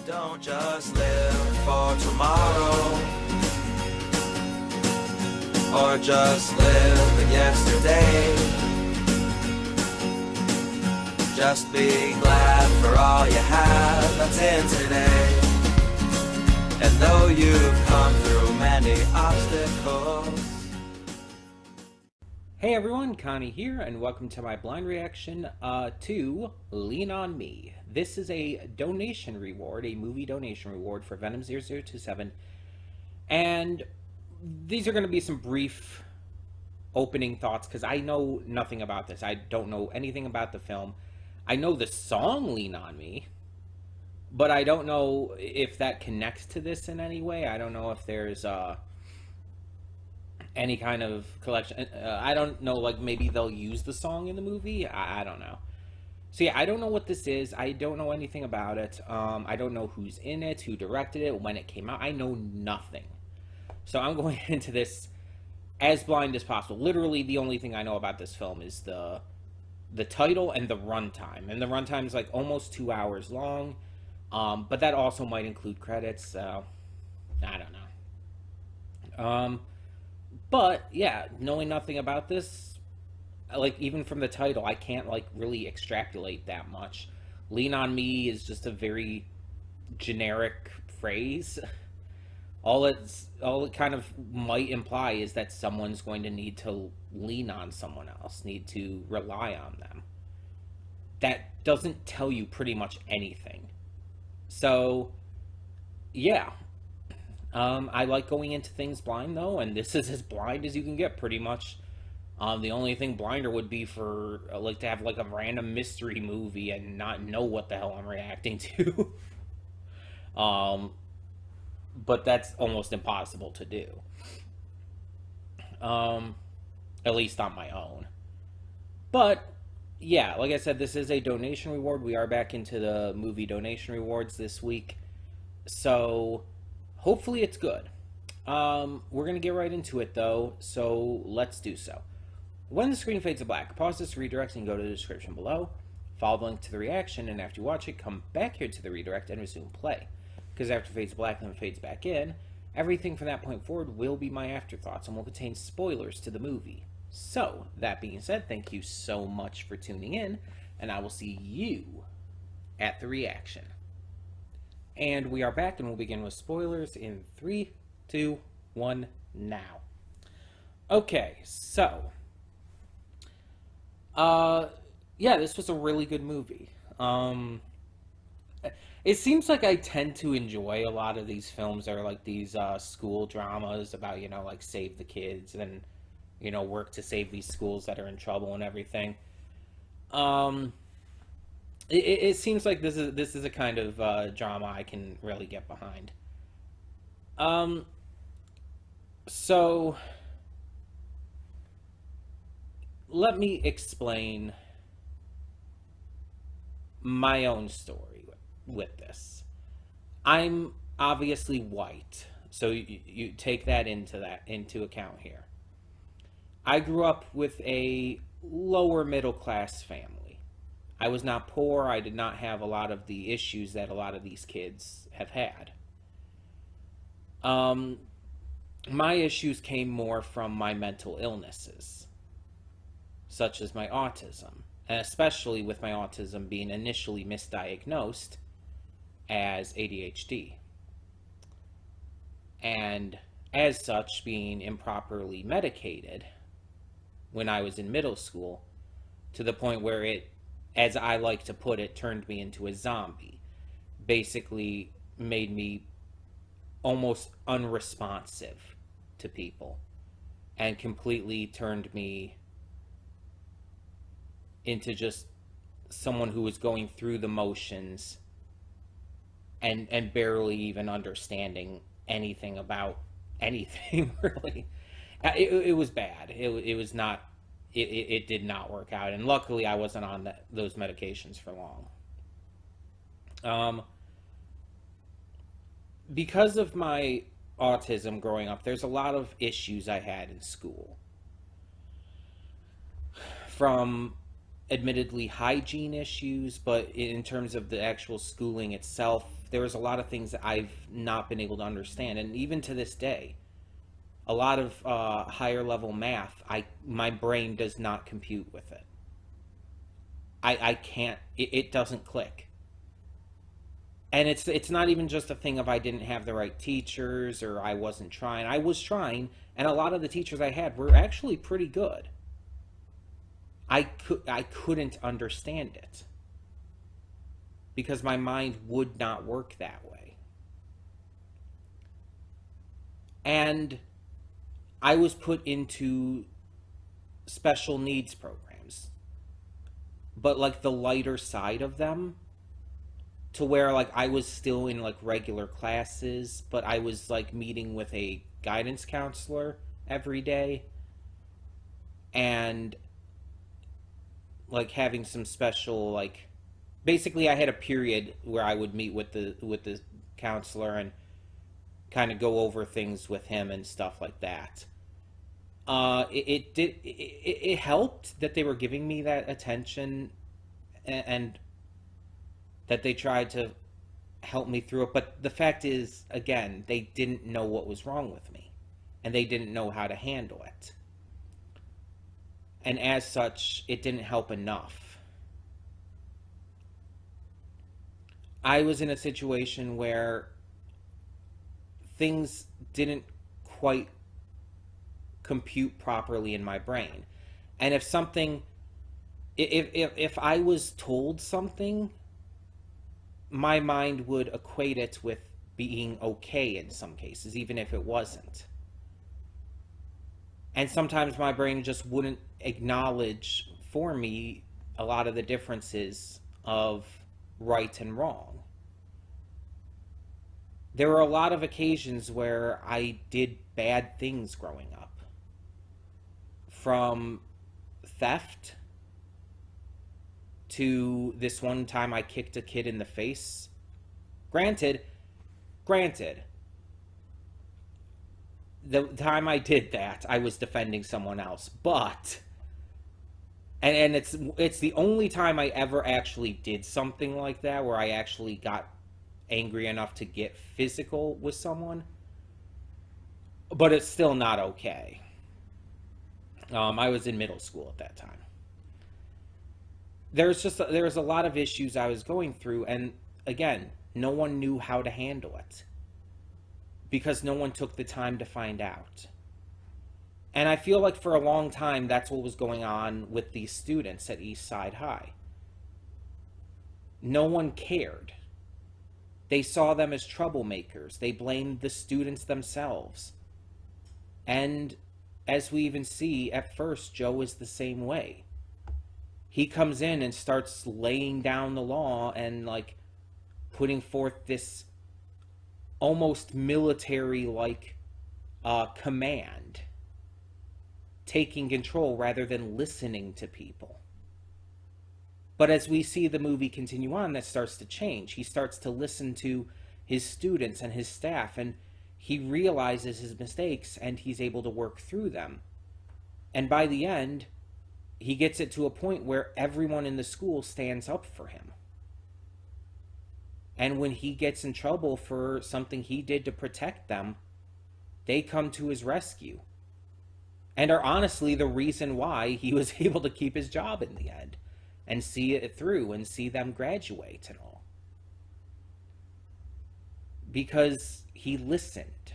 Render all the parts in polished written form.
Don't just live for tomorrow, or just live in yesterday. Just be glad for all you have that's in today. And though you've come through many obstacles. Hey everyone, Connie here, and welcome to my blind reaction to Lean On Me. This is a donation reward, a movie donation reward for Venom0027, and these are going to be some brief opening thoughts, because I know nothing about this. I don't know anything about the film. I know the song Lean On Me, but I don't know if that connects to this in any way. I don't know if there's any kind of collection. I don't know, like maybe they'll use the song in the movie. I don't know. So yeah, I don't know what this is. I don't know anything about it. I don't know who's in it, who directed it, when it came out. I know nothing. So I'm going into this as blind as possible. Literally, the only thing I know about this film is the title and the runtime. And the runtime is like almost 2 hours long. But that also might include credits, so I don't know. But yeah, knowing nothing about this, like even from the title, I can't like really extrapolate that much. Lean on me is just a very generic phrase. All it kind of might imply is that someone's going to need to lean on someone else, need to rely on them. That doesn't tell you pretty much anything. So, yeah. I like going into things blind, though, and this is as blind as you can get, pretty much. The only thing blinder would be for, like, to have, like, a random mystery movie and not know what the hell I'm reacting to. But that's almost impossible to do. At least on my own. But, yeah, like I said, this is a donation reward. We are back into the movie donation rewards this week. So, hopefully it's good. We're going to get right into it, though, so let's do so. When the screen fades to black, pause this redirect and go to the description below. Follow the link to the reaction, and after you watch it, come back here to the redirect and resume play. Because after it fades to black and it fades back in, everything from that point forward will be my afterthoughts and will contain spoilers to the movie. So, that being said, thank you so much for tuning in, and I will see you at the reaction. And we are back, and we'll begin with spoilers in 3, 2, 1, now. Okay, so, yeah, this was a really good movie. It seems like I tend to enjoy a lot of these films that are like these school dramas about, you know, like save the kids and, you know, work to save these schools that are in trouble and everything. It seems like this is a kind of drama I can really get behind. So let me explain my own story with this. I'm obviously white, so you take that into account here. I grew up with a lower middle class family. I was not poor. I did not have a lot of the issues that a lot of these kids have had. My issues came more from my mental illnesses, such as my autism, and especially with my autism being initially misdiagnosed as ADHD, and as such being improperly medicated when I was in middle school, to the point where it, as I like to put it, turned me into a zombie. Basically made me almost unresponsive to people and completely turned me into just someone who was going through the motions and barely even understanding anything about anything, really. It was bad. It was not, it did not work out. And luckily I wasn't on those medications for long. Because of my autism growing up, there's a lot of issues I had in school. From admittedly hygiene issues, but in terms of the actual schooling itself, there was a lot of things that I've not been able to understand, and even to this day, a lot of higher level math, my brain does not compute with it. I can't. It doesn't click. And it's not even just a thing of I didn't have the right teachers or I wasn't trying. I was trying, and a lot of the teachers I had were actually pretty good. I couldn't understand it because my mind would not work that way. And I was put into special needs programs, but like the lighter side of them, to where like I was still in like regular classes, but I was like meeting with a guidance counselor every day and like having some special like basically I had a period where I would meet with the counselor and kind of go over things with him and stuff like that. It helped that they were giving me that attention and that they tried to help me through it. But the fact is, again, they didn't know what was wrong with me, and they didn't know how to handle it. And as such, it didn't help enough. I was in a situation where things didn't quite compute properly in my brain. And if I was told something, my mind would equate it with being okay in some cases, even if it wasn't. And sometimes my brain just wouldn't acknowledge for me a lot of the differences of right and wrong. There were a lot of occasions where I did bad things growing up. From theft to this one time I kicked a kid in the face. Granted, the time I did that, I was defending someone else, but and it's the only time I ever actually did something like that where I actually got angry enough to get physical with someone. But it's still not okay. I was in middle school at that time. There was a lot of issues I was going through, and again, no one knew how to handle it because no one took the time to find out. And I feel like for a long time that's what was going on with these students at East Side High. No one cared. They saw them as troublemakers. They blamed the students themselves. And as we even see, at first, Joe is the same way. He comes in and starts laying down the law and like putting forth this almost military-like command, taking control rather than listening to people. But as we see the movie continue on, that starts to change. He starts to listen to his students and his staff, and he realizes his mistakes and he's able to work through them. And by the end, he gets it to a point where everyone in the school stands up for him. And when he gets in trouble for something he did to protect them, they come to his rescue. And are honestly the reason why he was able to keep his job in the end and see it through and see them graduate and all. Because he listened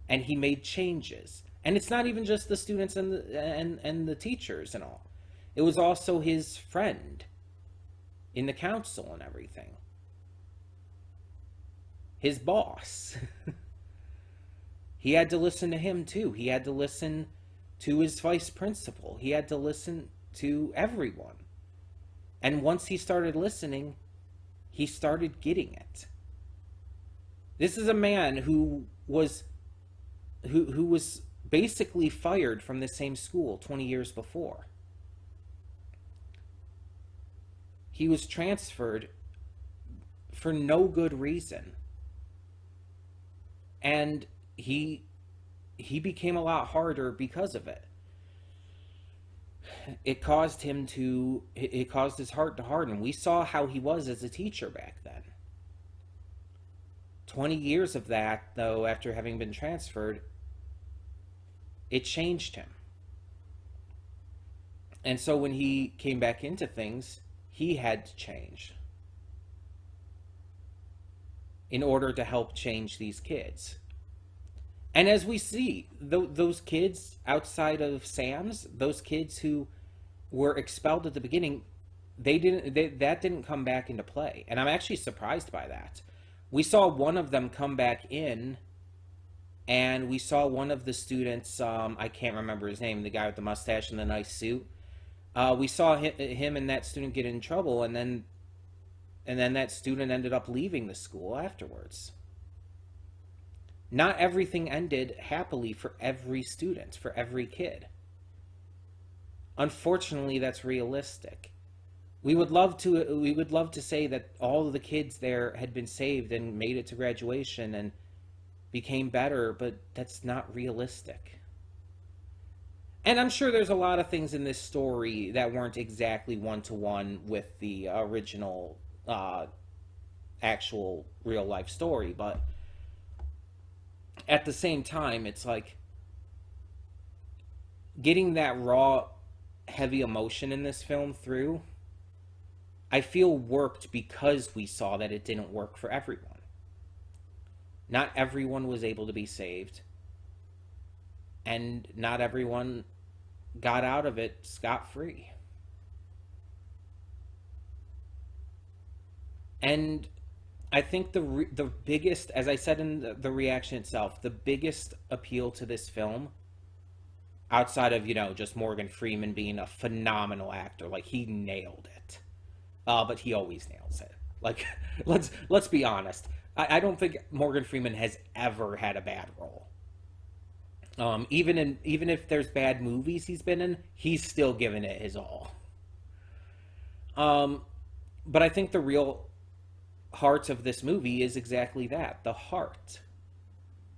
and he made changes. And it's not even just the students and the teachers and all. It was also his friend in the council and everything. His boss. He had to listen to him too. He had to listen to his vice principal. He had to listen to everyone. And once he started listening, he started getting it. This is a man who was basically fired from the same school 20 years before. He was transferred for no good reason. And he became a lot harder because of it. it caused it caused his heart to harden. We saw how he was as a teacher back then. 20 years of that, though, after having been transferred, it changed him. And so when he came back into things, he had to change in order to help change these kids. And as we see, those kids outside of Sam's, those kids who were expelled at the beginning, that didn't come back into play. And I'm actually surprised by that. We saw one of them come back in, and we saw one of the students, I can't remember his name, the guy with the mustache and the nice suit. We saw him and that student get in trouble, and then that student ended up leaving the school afterwards. Not everything ended happily for every student, for every kid. Unfortunately, that's realistic. We would love to say that all of the kids there had been saved and made it to graduation and became better, but that's not realistic. And I'm sure there's a lot of things in this story that weren't exactly one-to-one with the original actual real-life story, but at the same time, it's like getting that raw, heavy emotion in this film through, I feel worked because we saw that it didn't work for everyone. Not everyone was able to be saved, and not everyone got out of it scot-free. And I think the biggest, as I said in the reaction itself, the biggest appeal to this film, outside of, just Morgan Freeman being a phenomenal actor, like, he nailed it. But he always nails it. Like, let's be honest. I don't think Morgan Freeman has ever had a bad role. Even if there's bad movies he's been in, he's still giving it his all. But I think the real heart of this movie is exactly that. The heart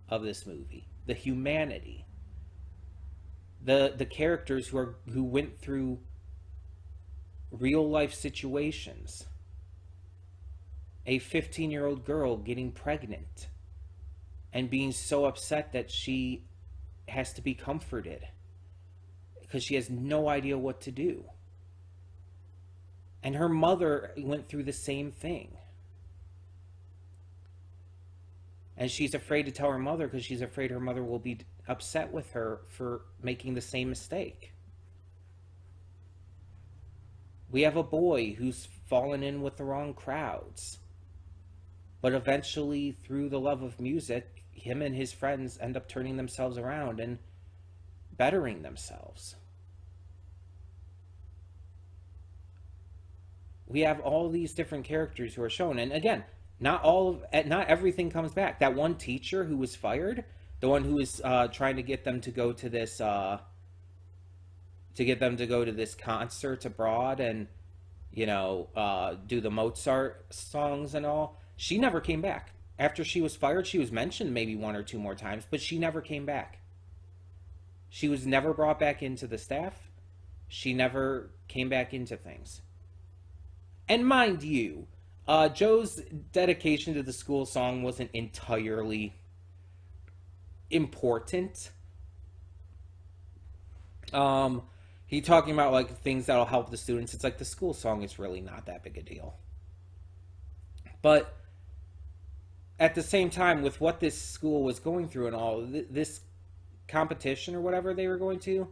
of this movie. The humanity. The characters who went through real life situations. A 15-year-old girl getting pregnant and being so upset that she has to be comforted because she has no idea what to do. And her mother went through the same thing. And she's afraid to tell her mother because she's afraid her mother will be upset with her for making the same mistake. We have a boy who's fallen in with the wrong crowds. But eventually, through the love of music, him and his friends end up turning themselves around and bettering themselves. We have all these different characters who are shown. And again, not everything comes back. That one teacher who was fired, the one who was trying to get them to go to this concert abroad and do the Mozart songs and all, she never came back. After she was fired, she was mentioned maybe one or two more times, but she never came back. She was never brought back into the staff. She never came back into things. And mind you, Joe's dedication to the school song wasn't entirely important. He talking about like things that'll help the students. It's like the school song is really not that big a deal. But at the same time, with what this school was going through and all, this competition or whatever they were going to,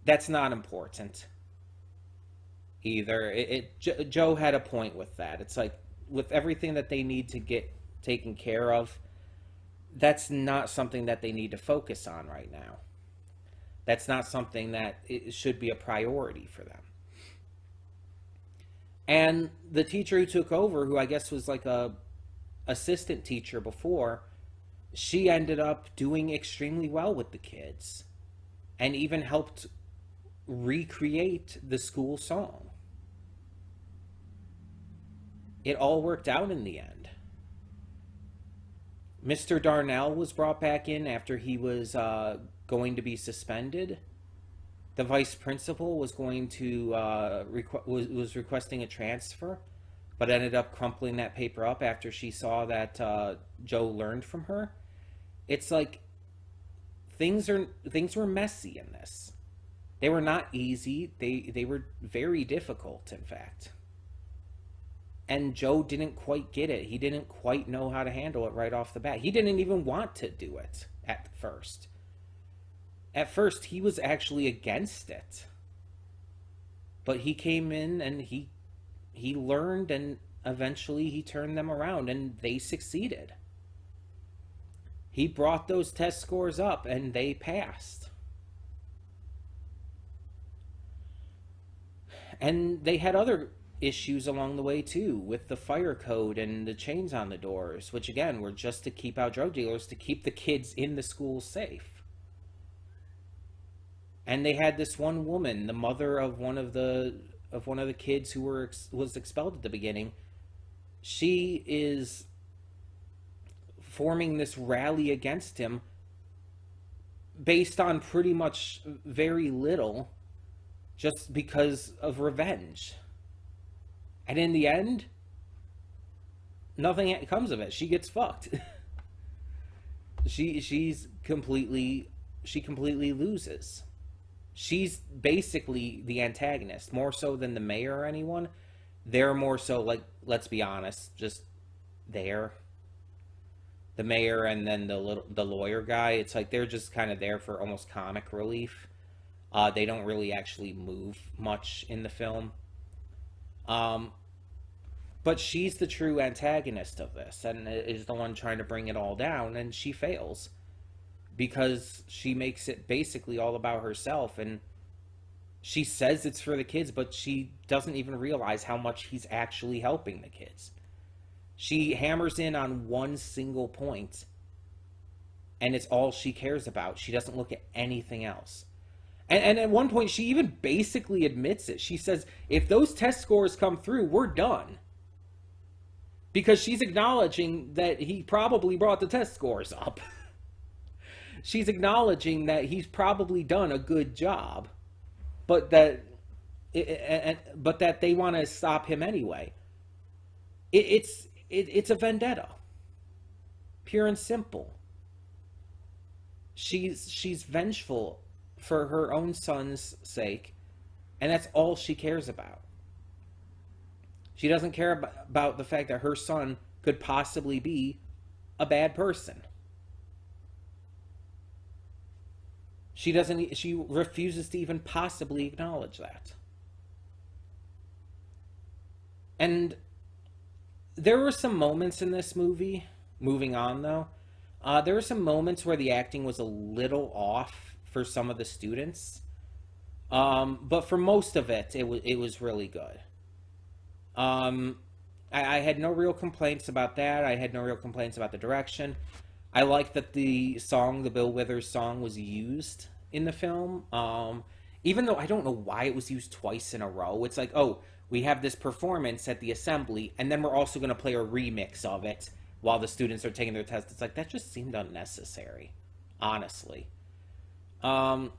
that's not important either. Joe had a point with that. It's like, with everything that they need to get taken care of, that's not something that they need to focus on right now. That's not something that it should be a priority for them. And the teacher who took over, who I guess was like a assistant teacher before, she ended up doing extremely well with the kids and even helped recreate the school song. It all worked out in the end. Mr. Darnell was brought back in after he was going to be suspended. the vice principal was going to was requesting a transfer, but ended up crumpling that paper up after she saw that Joe learned from her. It's like things were messy in this. They were not easy. They were very difficult, in fact. And Joe didn't quite get it. He didn't quite know how to handle it right off the bat. He didn't even want to do it at first. At first, he was actually against it. But he came in and he learned, and eventually he turned them around and they succeeded. He brought those test scores up and they passed. And they had other issues along the way too, with the fire code and the chains on the doors, which again were just to keep out drug dealers, to keep the kids in the school safe. And they had this one woman, the mother of one of the kids who was expelled at the beginning. She is forming this rally against him based on pretty much very little, just because of revenge. And in the end, nothing comes of it. She gets fucked. she completely loses. She's basically the antagonist, more so than the mayor or anyone. They're more so, like, let's be honest, just there. The mayor and then the lawyer guy, it's like they're just kind of there for almost comic relief. They don't really actually move much in the film. But she's the true antagonist of this, and is the one trying to bring it all down, and she fails. Because she makes it basically all about herself, and she says it's for the kids, but she doesn't even realize how much he's actually helping the kids. She hammers in on one single point, and it's all she cares about. She doesn't look at anything else. And at one point, she even basically admits it. She says, if those test scores come through, we're done. Because she's acknowledging that he probably brought the test scores up. She's acknowledging that he's probably done a good job, but that they want to stop him anyway. It's a vendetta, pure and simple. She's vengeful for her own son's sake, and that's all she cares about. She doesn't care about the fact that her son could possibly be a bad person. She refuses to even possibly acknowledge that. And there were some moments in this movie, moving on though, there were some moments where the acting was a little off for some of the students. But for most of it, it was really good. I had no real complaints about that. I had no real complaints about the direction. I like that the Bill Withers song, was used in the film. Even though I don't know why it was used twice in a row. It's like, oh, we have this performance at the assembly, and then we're also going to play a remix of it while the students are taking their test. It's like, that just seemed unnecessary, honestly. But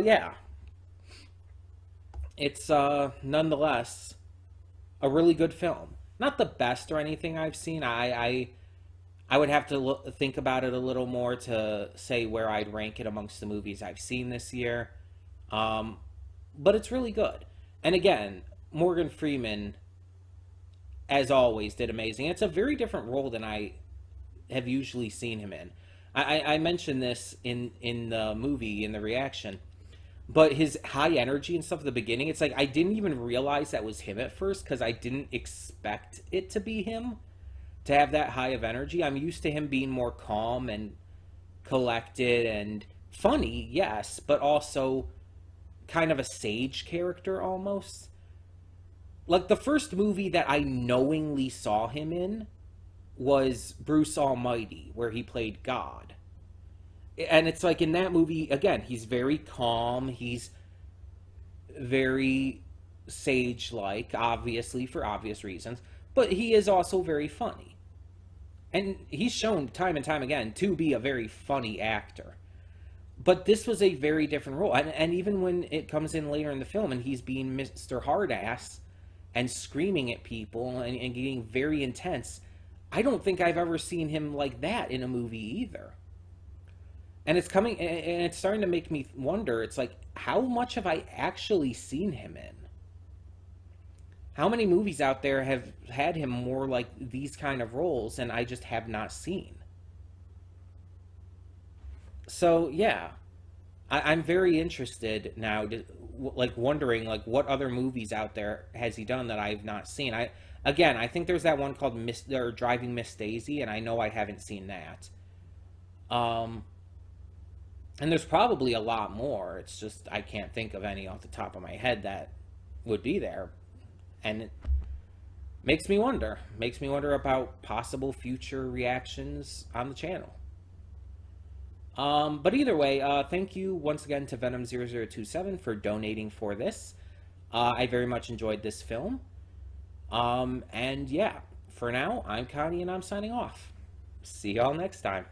yeah. It's nonetheless a really good film. Not the best or anything I've seen. I would have to think about it a little more to say where I'd rank it amongst the movies I've seen this year. But it's really good. And again, Morgan Freeman, as always, did amazing. It's a very different role than I have usually seen him in. I mentioned this in the movie, in the reaction. But his high energy and stuff at the beginning, it's like I didn't even realize that was him at first, because I didn't expect it to be him. To have that high of energy. I'm used to him being more calm and collected and funny, yes, but also kind of a sage character almost. Like, the first movie that I knowingly saw him in was Bruce Almighty, where he played God. And it's like, in that movie, again, he's very calm, he's very sage-like, obviously, for obvious reasons, but he is also very funny. And he's shown time and time again to be a very funny actor. But this was a very different role, and even when it comes in later in the film, and he's being Mr. Hardass and screaming at people and getting very intense, I don't think I've ever seen him like that in a movie either. And it's starting to make me wonder. It's like, how much have I actually seen him in? How many movies out there have had him more like these kind of roles and I just have not seen? So yeah, I'm very interested now, like wondering like what other movies out there has he done that I've not seen. I think there's that one called Driving Miss Daisy, and I know I haven't seen that. Um, and there's probably a lot more. It's just I can't think of any off the top of my head that would be there, and it makes me wonder about possible future reactions on the channel. But either way, thank you once again to Venom0027 for donating for this. I very much enjoyed this film. And yeah, for now, I'm Connie and I'm signing off. See y'all next time.